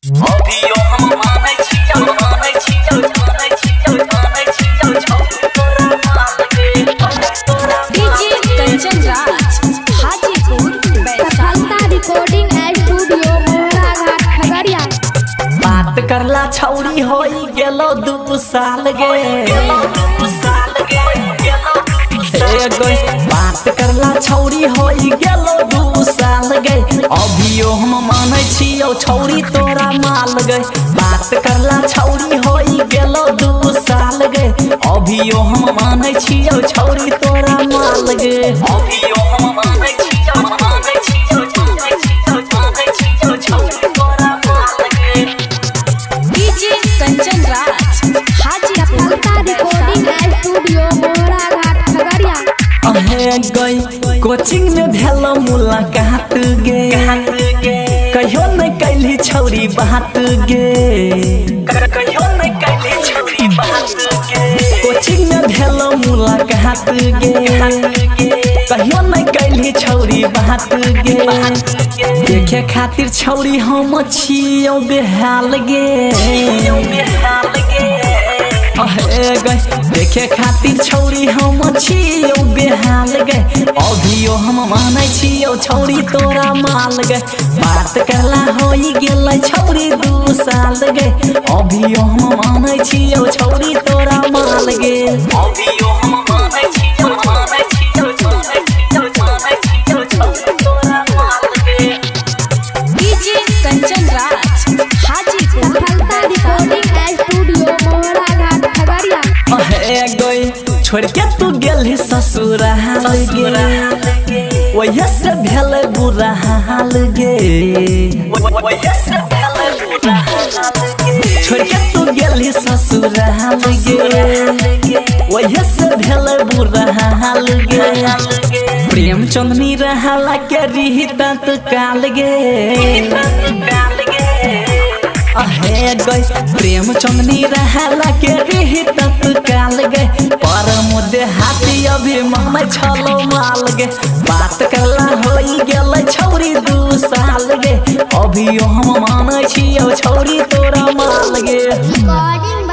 अभियो हम मानै छियौ छौरी तोरा माल गे डीजे कंचन राज हाजीपुर सफलता रिकॉर्डिंग स्टूडियो मोहरा घाट खगड़िया। बात करला छौरी होई गेलो 2 साल गे बात करला छौरी होई गेलो 2 साल गे अभियो हम मानै छियौ छौरी तोरा माल गे बात करला छौरी होई गेलो 2 साल गे अभियो हम मानै छियौ छौरी तोरा माल गे अभियो हम मानै छियौ छौरी तोरा माल गे डीजे कंचन राज हाजीपुर सफलता रिकॉर्डिंग स्टूडियो मोहरा घाट खगड़िया। अहे गई कोचिंग में भेलो मुलाकात गे कहियो नहीं कैली छौरी बात गे कहियो नहीं कैली छौरी बात गे कोचिंग में भेलो मुलाकात गे कहियो नहीं कैली छौरी बात गे देखे खातिर छौरी हम छियौ बेहाल गे अहे गई देखे खातिर छौरी हम छियौ बेहाल गे अभियो हम मानै छियौ छौरी तोरा माल गे बात करला होई गेलै छौरी 2 साल गे अभियो हम मानै छियौ छौरी तोरा माल गे अभियो हम मानै छियौ छौरी तोरा माल गे डीजे कंचन राज हाजीपुर सफलता रिकॉर्डिंग स्टूडियो मोहरा घाट खगड़िया। अहे गई छोड़ के तू गेली ससुराल गे वही से भेल बुरा हाल गे छोड़ के तू गेली ससुराल गे वही से भेल बुरा हाल गे प्रेम चंदनी रहला के रिहिता तो काल गे अहे गई प्रेम चंदनी रहला के रिहिता तो काल गे पर मुद्दे हाथी अभी मामा छलो माल गे बात करला होई गेलै छौरी 2 साल गे अभियो हम मानै छियौ छौरी तोरा माल गे रिकॉर्डिंग